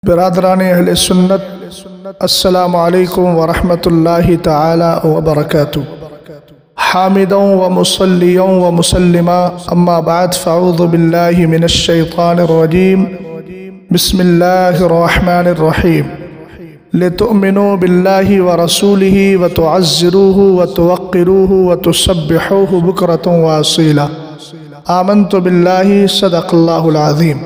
برادران اہل سنت، السلام علیکم ورحمۃ اللہ تعالی وبرکاتہ۔ حامدا ومصلیا ومسلما، اما بعد فاعوذ باللہ من الشیطان الرجیم، بسم اللہ الرحمن الرحیم۔ لتؤمنوا باللہ ورسولہ وتعزروہ وتوقروہ وتسبحوہ بکرۃ واصیلا۔ آمنت باللہ، صدق اللہ العظیم۔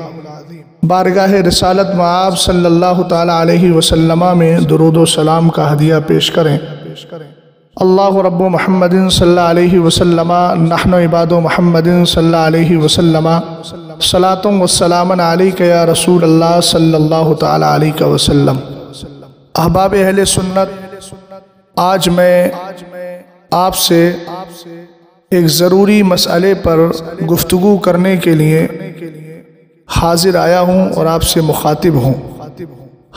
بارگاہ رسالت مآب صلی اللہ تعالی علیہ وسلم میں درود و سلام کا ہدیہ پیش کریں۔ اللہ رب محمد صلی اللہ علیہ وسلم، نحن عباد محمد صلی اللہ علیہ وسلم، صلاۃ و سلام علیک یا رسول اللہ صلی اللہ تعالی علیہ وسلم۔ احباب اہل سنت، آج میں آپ سے ایک ضروری مسئلے پر گفتگو کرنے کے لیے حاضر آیا ہوں اور آپ سے مخاطب ہوں۔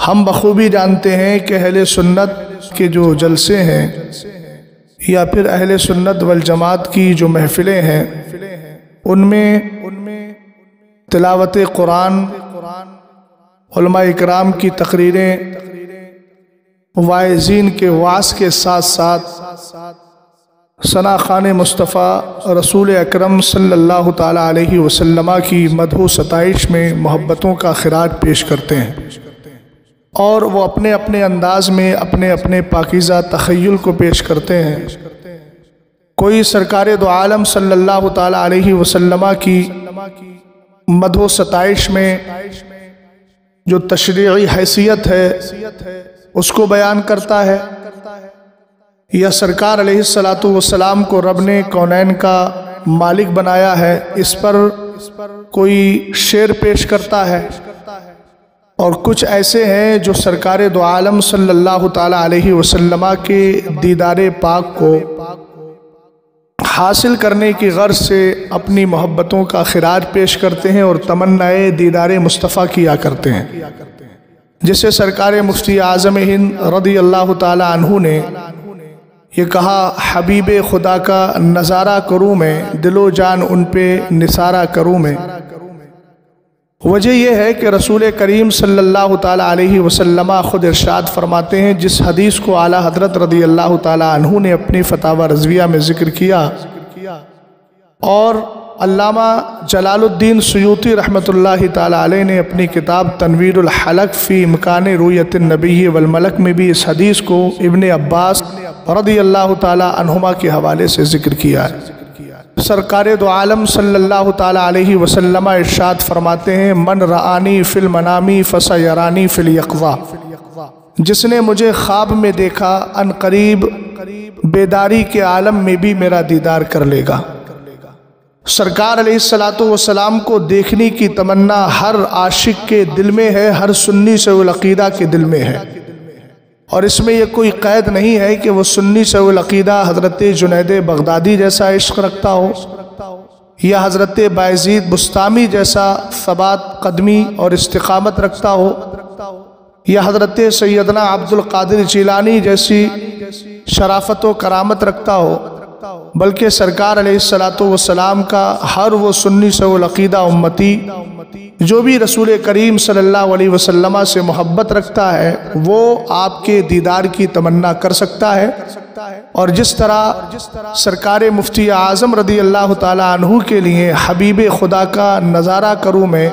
ہم بخوبی جانتے ہیں کہ اہل سنت کے جو جلسے ہیں یا پھر اہل سنت والجماعت کی جو محفلیں ہیں، ان میں تلاوت قرآن، علماء اکرام کی تقریریں، واعظین کے وعظ کے ساتھ ساتھ ثنا خوان مصطفیٰ رسول اکرم صلی اللہ تعالی علیہ وسلم کی مدح و ستائش میں محبتوں کا خراج پیش کرتے ہیں، اور وہ اپنے اپنے انداز میں اپنے اپنے پاکیزہ تخیل کو پیش کرتے ہیں۔ کوئی سرکار دو عالم صلی اللہ تعالی علیہ وسلم کی مدح و ستائش میں جو تشریعی حیثیت ہے اس کو بیان کرتا ہے، یا سرکار علیہ السلام کو رب نے کونین کا مالک بنایا ہے، اس پر کوئی شعر پیش کرتا ہے، اور کچھ ایسے ہیں جو سرکار دو عالم صلی اللہ تعالی علیہ وسلم کے دیدار پاک کو حاصل کرنے کی غرض سے اپنی محبتوں کا خراج پیش کرتے ہیں اور تمنائے دیدار مصطفیٰ کیا کرتے ہیں، جسے سرکار مفتی اعظم ہند رضی اللہ تعالی عنہ نے یہ کہا، حبیب خدا کا نظارہ کروں میں، دل و جان ان پہ نثارہ کروں میں۔ وجہ یہ ہے کہ رسول کریم صلی اللہ تعالی علیہ وسلم خود ارشاد فرماتے ہیں، جس حدیث کو اعلیٰ حضرت رضی اللہ تعالی عنہ نے اپنی فتاوی رضویہ میں ذکر کیا، اور علامہ جلال الدین سیوطی رحمۃ اللہ تعالی علیہ نے اپنی کتاب تنویر الحلق فی امکان رؤیت النبی والملک میں بھی اس حدیث کو ابن عباس رضی اللہ تعالی عنہما کے حوالے سے ذکر کیا ہے۔ سرکار دو عالم صلی اللہ تعالی علیہ وسلم ارشاد فرماتے ہیں، من رآنی فی المنامی فسیرانی فی الیقظہ، جس نے مجھے خواب میں دیکھا ان قریب بیداری کے عالم میں بھی میرا دیدار کر لے گا۔ سرکار علیہ السلام کو دیکھنے کی تمنا ہر عاشق کے دل میں ہے، ہر سنی سوی العقیدہ کے دل میں ہے، اور اس میں یہ کوئی قید نہیں ہے کہ وہ سنی سوی العقیدہ حضرت جنید بغدادی جیسا عشق رکھتا ہو، یا حضرت بایزید بسطامی جیسا ثبات قدمی اور استقامت رکھتا ہو، یا حضرت سیدنا عبد القادر جیلانی جیسی شرافت و کرامت رکھتا ہو، بلکہ سرکار علیہ السلام کا ہر وہ سنی سوی العقیدہ امتی جو بھی رسول کریم صلی اللہ علیہ وسلم سے محبت رکھتا ہے، وہ آپ کے دیدار کی تمنا کر سکتا ہے۔ اور جس طرح سرکار مفتی اعظم رضی اللہ تعالی عنہ کے لیے حبیب خدا کا نظارہ کروں میں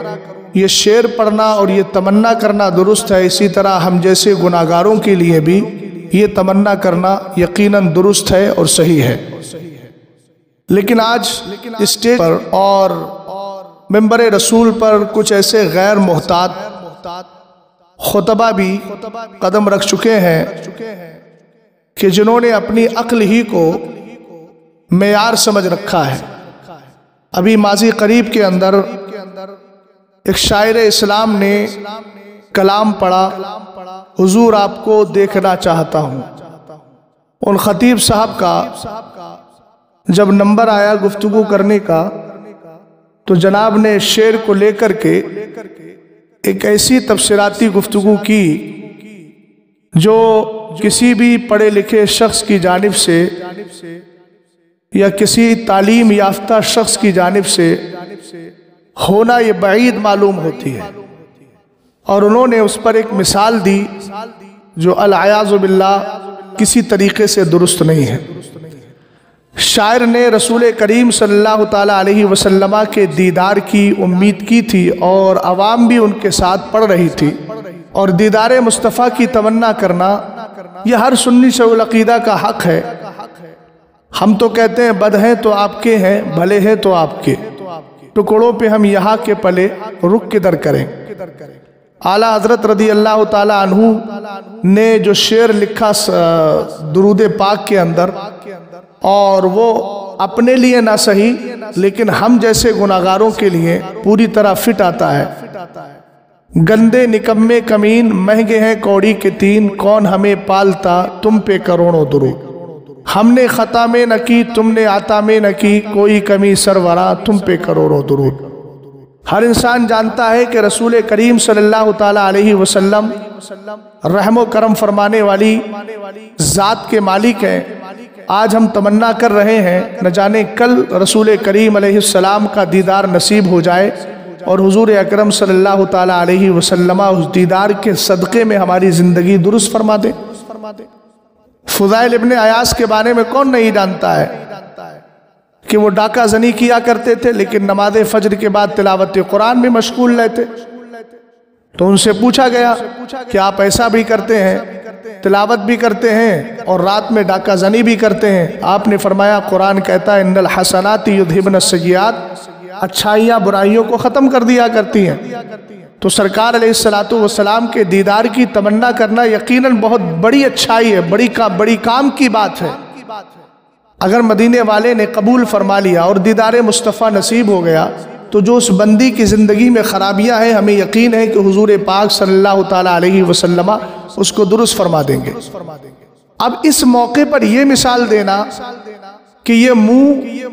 یہ شعر پڑھنا اور یہ تمنا کرنا درست ہے، اسی طرح ہم جیسے گناہگاروں کے لیے بھی یہ تمنا کرنا یقیناً درست ہے اور صحیح ہے۔ لیکن آج اسٹیج پر اور ممبر رسول پر کچھ ایسے غیر محتاط خطبہ بھی قدم رکھ چکے ہیں کہ جنہوں نے اپنی عقل ہی کو معیار سمجھ رکھا ہے۔ ابھی ماضی قریب کے اندر ایک شاعر اسلام نے کلام پڑھا، حضور آپ کو دیکھنا چاہتا ہوں۔ ان خطیب صاحب کا جب نمبر آیا گفتگو کرنے کا تو جناب نے شعر کو لے کر کے ایک ایسی تبصراتی گفتگو کی جو کسی بھی پڑھے لکھے شخص کی جانب سے یا کسی تعلیم یافتہ شخص کی جانب سے ہونا یہ بعید معلوم ہوتی ہے۔ اور انہوں نے اس پر ایک مثال دی جو العیاذ باللہ کسی طریقے سے درست نہیں ہے۔ شاعر نے رسول کریم صلی اللہ تعالیٰ علیہ وسلم کے دیدار کی امید کی تھی اور عوام بھی ان کے ساتھ پڑھ رہی تھی، اور دیدار مصطفیٰ کی تمنا کرنا یہ ہر سنی شیخ العقیدہ کا حق ہے۔ ہم تو کہتے ہیں بد ہیں تو آپ کے ہیں، بھلے ہیں تو آپ کے، ٹکڑوں پہ ہم یہاں کے پلے رخ کدھر کریں۔ اعلیٰ حضرت رضی اللہ تعالیٰ عنہ نے جو شعر لکھا درود پاک کے اندر، اور وہ اپنے لیے نہ صحیح لیکن ہم جیسے گناہگاروں کے لیے پوری طرح فٹ آتا ہے۔ گندے نکمے کمین مہنگے ہیں کوڑی کے تین، کون ہمیں پالتا تم پہ کروڑوں درود۔ ہم نے خطا میں نہ کی تم نے عطا میں نہ کی، کوئی کمی سرورا تم پہ کروڑوں درود۔ ہر انسان جانتا ہے کہ رسول کریم صلی اللہ تعالیٰ علیہ وسلم رحم و کرم فرمانے والی ذات کے مالک ہیں۔ آج ہم تمنا کر رہے ہیں نہ جانے کل رسول کریم علیہ السلام کا دیدار نصیب ہو جائے اور حضور اکرم صلی اللہ تعالیٰ علیہ وسلم اس دیدار کے صدقے میں ہماری زندگی درست فرما دے۔ فضائل ابن عیاض کے بارے میں کون نہیں جانتا ہے کہ وہ ڈاکہ زنی کیا کرتے تھے لیکن نماز فجر کے بعد تلاوت قرآن میں مشغول رہتے۔ تو ان سے پوچھا گیا کہ آپ ایسا بھی کرتے ہیں، تلاوت بھی کرتے ہیں اور رات میں ڈاکہ زنی بھی کرتے ہیں؟ آپ نے فرمایا قرآن کہتا ہے ان الحسنات یذھبن السیئات، اچھائیاں برائیوں کو ختم کر دیا کرتی ہیں۔ تو سرکار علیہ السلام کے دیدار کی تمنا کرنا یقیناً بہت بڑی اچھائی ہے، بڑی کام کی بات ہے۔ اگر مدینے والے نے قبول فرما لیا اور دیدار مصطفیٰ نصیب ہو گیا تو جو اس بندی کی زندگی میں خرابیاں ہیں ہمیں یقین ہے کہ حضور پاک صلی اللہ تعالیٰ علیہ وسلم اس کو درست فرما دیں گے۔ اب اس موقع پر یہ مثال دینا کہ یہ منہ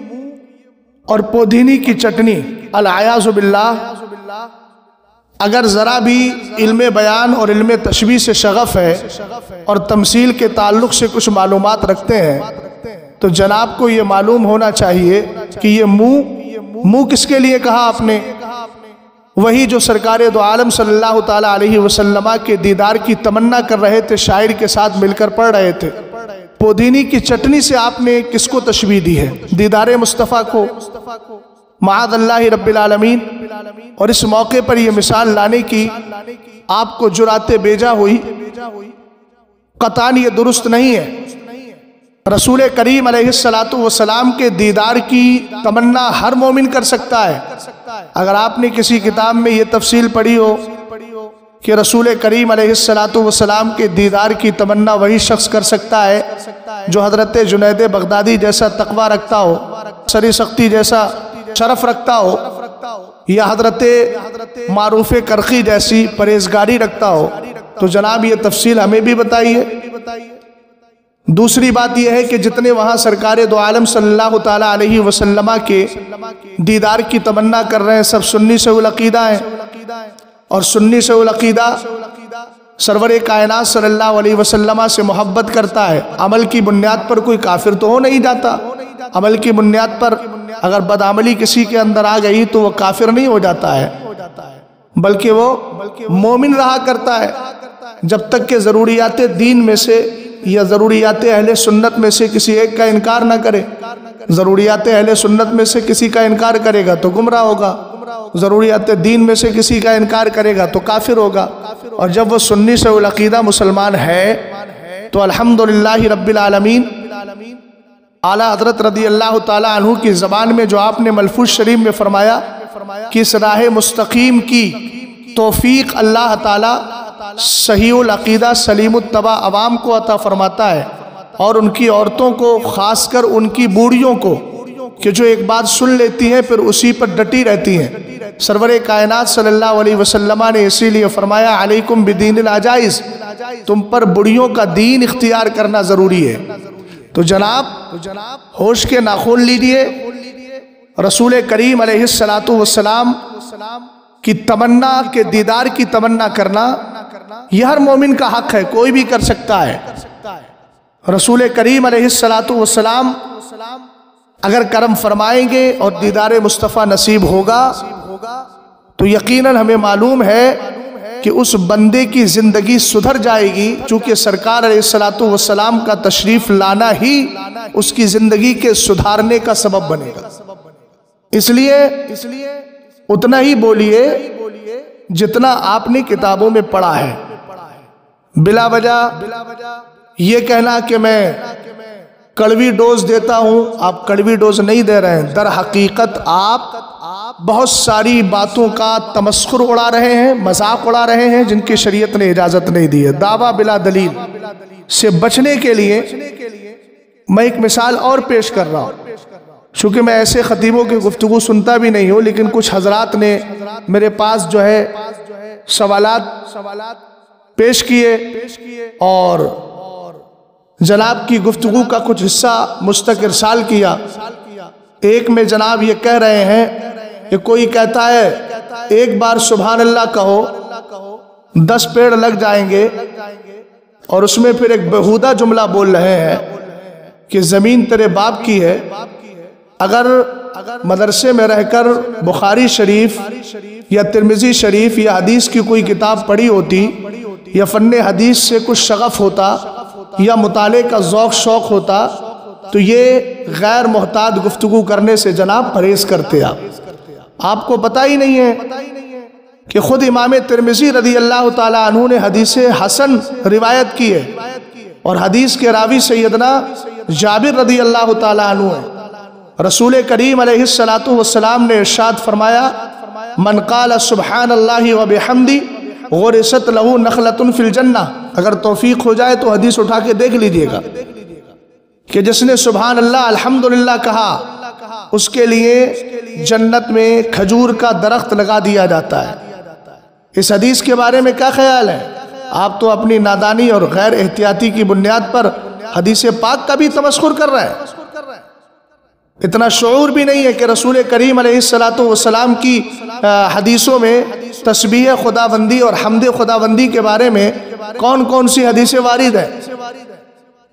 اور پودینی کی چٹنی العیاذ باللہ اگر ذرا بھی علم بیان اور علم تشبیہ سے شغف ہے اور تمثیل کے تعلق سے کچھ معلومات رکھتے ہیں تو جناب کو یہ معلوم ہونا چاہیے کہ یہ منہ کس کے لیے کہا آپ نے؟ وہی جو سرکار دو عالم صلی اللہ تعالیٰ علیہ وسلم کے دیدار کی تمنا کر رہے تھے، شاعر کے ساتھ مل کر پڑھ رہے تھے۔ پودینی کی چٹنی سے آپ نے کس کو تشبیہ دی ہے؟ دیدار مصطفیٰ کو، معاذ اللہ رب العالمین۔ اور اس موقع پر یہ مثال لانے کی آپ کو جرأت بیجا ہوئی، قطعاً یہ درست نہیں ہے۔ رسول کریم علیہ السلام کے دیدار کی تمنا ہر مومن کر سکتا ہے۔ اگر آپ نے کسی کتاب میں یہ تفصیل پڑھی ہو کہ رسول کریم علیہ السلام کے دیدار کی تمنا وہی شخص کر سکتا ہے جو حضرت جنید بغدادی جیسا تقوی رکھتا ہو، سری سختی جیسا شرف رکھتا ہو، یا حضرت معروف کرخی جیسی پرہیزگاری رکھتا ہو، تو جناب یہ تفصیل ہمیں بھی بتائیے۔ دوسری بات یہ ہے کہ جتنے وہاں سرکار دو عالم صلی اللہ تعالیٰ علیہ وسلم کے دیدار کی تمنا کر رہے ہیں سب سنی شیخ العقیدہ ہیں، اور سنی شیخ العقیدہ سرور کائنات صلی اللہ علیہ وسلم سے محبت کرتا ہے۔ عمل کی بنیاد پر کوئی کافر تو ہو نہیں جاتا۔ عمل کی بنیاد پر اگر بدعملی کسی کے اندر آ گئی تو وہ کافر نہیں ہو جاتا ہے، بلکہ وہ مومن رہا کرتا ہے جب تک کہ ضروریات دین میں سے یا ضروریات اہل سنت میں سے کسی ایک کا انکار نہ کرے۔ ضروریات اہل سنت میں سے کسی کا انکار کرے گا تو گمراہ ہوگا، ضروریات دین میں سے کسی کا انکار کرے گا تو کافر ہوگا۔ اور جب وہ سنی شیخ العقیدہ مسلمان ہے تو الحمدللہ رب العالمین اعلیٰ حضرت رضی اللہ تعالیٰ عنہ کی زبان میں جو آپ نے ملفوظ شریف میں فرمایا کہ اس راہ مستقیم کی توفیق اللہ تعالیٰ صحیح العقیدہ سلیم التبع عوام کو عطا فرماتا ہے، اور ان کی عورتوں کو، خاص کر ان کی بوڑھیوں کو، کہ جو ایک بات سن لیتی ہیں پھر اسی پر ڈٹی رہتی ہیں۔ سرور کائنات صلی اللہ علیہ وسلم نے اسی لیے فرمایا علیکم بدین العجائز، تم پر بڑھیوں کا دین اختیار کرنا ضروری ہے۔ تو جناب ہوش کے ناخن لیجئے، رسول کریم علیہ السلام کی تمنا کے دیدار کی تمنا کرنا یہ ہر مومن کا حق ہے، کوئی بھی کر سکتا ہے۔ رسول کریم علیہ السلام اگر کرم فرمائیں گے اور دیدار مصطفیٰ نصیب ہوگا تو یقیناً ہمیں معلوم ہے کہ کہ اس بندے کی زندگی سدھر جائے گی، چونکہ سرکار علیہ الصلوۃ والسلام کا تشریف لانا ہی اس کی زندگی کے سدھارنے کا سبب بنے گا۔ اس لیے اتنا ہی بولیے جتنا آپ نے کتابوں میں پڑھا ہے۔ بلا وجہ یہ کہنا کہ میں کڑوی ڈوز دیتا ہوں، آپ کڑوی ڈوز نہیں دے رہے ہیں، در حقیقت آپ بہت ساری باتوں کا تمسخر اڑا رہے ہیں، مذاق اڑا رہے ہیں جن کی شریعت نے اجازت نہیں دی ہے۔ دعویٰ بلا دلیل سے بچنے کے لیے میں ایک مثال اور پیش کر رہا ہوں، چونکہ میں ایسے خطیبوں کی گفتگو سنتا بھی نہیں ہوں، لیکن کچھ حضرات نے میرے پاس جو ہے سوالات پیش کیے اور جناب کی گفتگو کا کچھ حصہ مستق ارسال کیا۔ ایک میں جناب یہ کہہ رہے ہیں کہ کوئی کہتا ہے ایک بار سبحان اللہ کہو 10 پیڑ لگ جائیں گے، اور اس میں پھر ایک بہودہ جملہ بول رہے ہیں کہ زمین تیرے باپ کی ہے۔ اگر مدرسے میں رہ کر بخاری شریف یا ترمذی شریف یا حدیث کی کوئی کتاب پڑھی ہوتی، یا فن حدیث سے کچھ شغف ہوتا، یا مطالعے کا ذوق شوق ہوتا، تو یہ غیر محتاط گفتگو کرنے سے جناب پرہیز کرتے۔ آپ کو پتہ ہی نہیں ہے کہ خود امام ترمذی رضی اللہ تعالیٰ عنہ نے حدیث حسن روایت کی ہے، اور حدیث کے راوی سیدنا جابر رضی اللہ تعالیٰ عنہ ہے۔ رسول کریم علیہ السلام نے ارشاد فرمایا، من قال سبحان اللہ وبحمدہ غرست لہ نخلۃ فی الجنہ۔ اگر توفیق ہو جائے تو حدیث اٹھا کے دیکھ لیجئے گا کہ جس نے سبحان اللہ الحمدللہ کہا اس کے لیے جنت میں کھجور کا درخت لگا دیا جاتا ہے۔ اس حدیث کے بارے میں کیا خیال ہے؟ آپ تو اپنی نادانی اور غیر احتیاطی کی بنیاد پر حدیث پاک کا بھی تمسخر کر رہے ہیں۔ اتنا شعور بھی نہیں ہے کہ رسول کریم علیہ السلام کی حدیثوں میں تسبیح خداوندی اور حمد خداوندی کے بارے میں کون کون سی حدیثیں وارد ہیں۔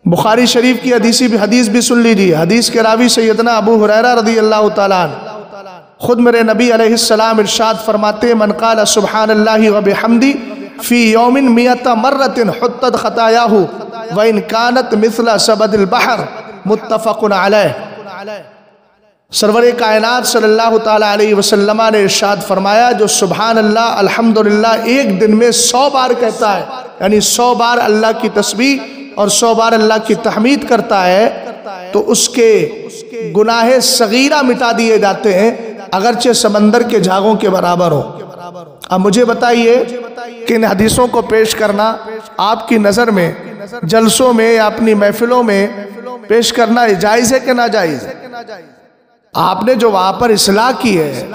بخاری شریف کی حدیث بھی سن لیجیے۔ حدیث کے راوی سیدنا ابو ہریرہ رضی اللہ تعالیٰ عنہ، خود میرے نبی علیہ السلام ارشاد فرماتے، من قال سبحان اللہ وبحمدہ فی یوم 100 مرۃ حطت خطایاہ وان کانت مثل زبد البحر، متفق علیہ۔ سرور کائنات صلی اللہ تعالیٰ علیہ وسلم نے ارشاد فرمایا، جو سبحان اللہ الحمدللہ ایک دن میں 100 بار کہتا ہے، یعنی 100 بار اللہ کی تسبیح اور 100 بار اللہ کی تحمید کرتا ہے، تو اس کے گناہ صغیرہ مٹا دیے جاتے ہیں، اگرچہ سمندر کے جھاگوں کے برابر ہو۔ اب مجھے بتائیے کہ ان حدیثوں کو پیش کرنا آپ کی نظر میں جلسوں میں یا اپنی محفلوں میں پیش کرنا جائز ہے کہ ناجائز ہے؟ آپ نے جو وہاں پر اصلاح کی ہے،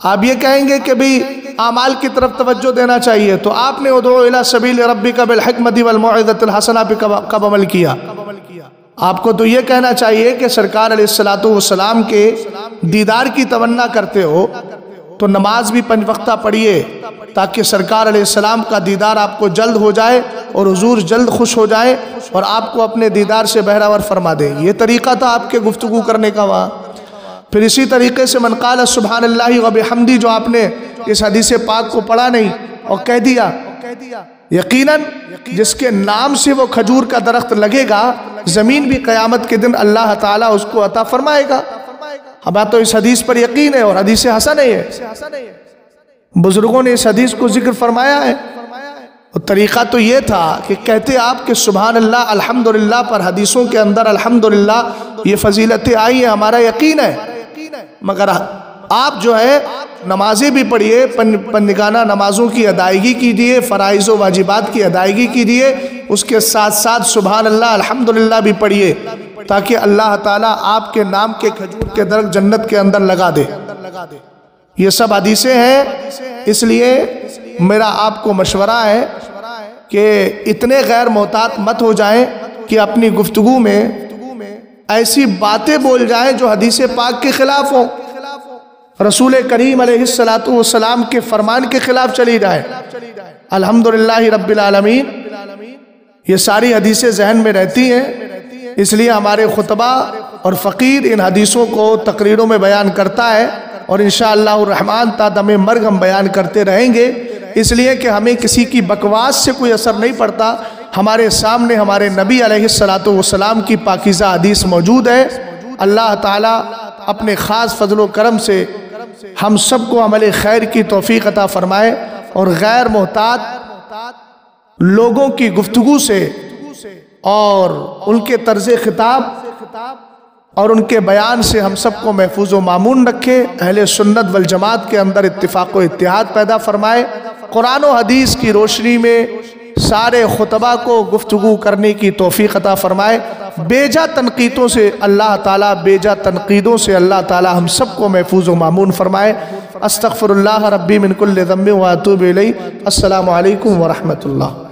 آپ یہ کہیں گے کہ بھی اعمال کی طرف توجہ دینا چاہیے، تو آپ نے ادعو الی سبیل ربک بالحکمۃ والموعظۃ الحسنہ پہ کب عمل کیا؟ آپ کو تو یہ کہنا چاہیے کہ سرکار علیہ السلام کے دیدار کی تمنا کرتے ہو تو نماز بھی 5 وقتہ پڑھیے، تاکہ سرکار علیہ السلام کا دیدار آپ کو جلد ہو جائے اور حضور جلد خوش ہو جائے اور آپ کو اپنے دیدار سے بہرور فرما دے۔ یہ طریقہ تھا آپ کے گفتگو کرنے کا وہاں۔ پھر اسی طریقے سے من قال سبحان اللہ وبحمدہ، جو آپ نے اس حدیث پاک کو پڑھا نہیں اور کہہ دیا، یقیناً جس کے نام سے وہ کھجور کا درخت لگے گا، زمین بھی قیامت کے دن اللہ تعالیٰ اس کو عطا فرمائے گا۔ ہمیں تو اس حدیث پر یقین ہے اور حدیث حسن ہے، بزرگوں نے اس حدیث کو ذکر فرمایا ہے۔ اور طریقہ تو یہ تھا کہ کہتے آپ کہ سبحان اللہ الحمدللہ پر حدیثوں کے اندر الحمدللہ یہ فضیلتیں آئی ہیں، ہمارا یقین ہے، مگر آپ جو ہے نمازیں بھی پڑھیے، پنجگانہ نمازوں کی ادائیگی کیجیے، فرائض و واجبات کی ادائیگی کیجیے، اس کے ساتھ ساتھ سبحان اللہ الحمدللہ بھی پڑھیے، تاکہ اللہ تعالیٰ آپ کے نام کے کھجور کے درخت جنت کے اندر لگا دے۔ یہ سب حدیثیں ہیں، اس لیے میرا آپ کو مشورہ ہے کہ اتنے غیر محتاط مت ہو جائیں کہ اپنی گفتگو میں ایسی باتیں بول جائیں جو حدیث پاک کے خلاف ہوں، رسول کریم علیہ السلام کے فرمان کے خلاف چلی جائے۔ الحمدللہ رب العالمین، یہ ساری حدیثیں ذہن میں رہتی ہیں، اس لیے ہمارے خطبہ اور فقیر ان حدیثوں کو تقریروں میں بیان کرتا ہے، اور انشاءاللہ الرحمن تا دم مرگ ہم بیان کرتے رہیں گے، اس لیے کہ ہمیں کسی کی بکواس سے کوئی اثر نہیں پڑتا۔ ہمارے سامنے ہمارے نبی علیہ السلام کی پاکیزہ حدیث موجود ہے۔ اللہ تعالیٰ اپنے خاص فضل و کرم سے ہم سب کو عمل خیر کی توفیق عطا فرمائے، اور غیر محتاط لوگوں کی گفتگو سے اور ان کے طرز خطاب اور ان کے بیان سے ہم سب کو محفوظ و مامون رکھے۔ اہل سنت والجماعت کے اندر اتفاق و اتحاد پیدا فرمائے۔ قرآن و حدیث کی روشنی میں سارے خطبہ کو گفتگو کرنے کی توفیق عطا فرمائے۔ بیجا تنقیدوں سے اللہ تعالی ہم سب کو محفوظ و مامون فرمائے۔ استغفر اللہ ربی من کل ذنب و اتوب الیہ۔ السلام علیکم ورحمۃ اللہ۔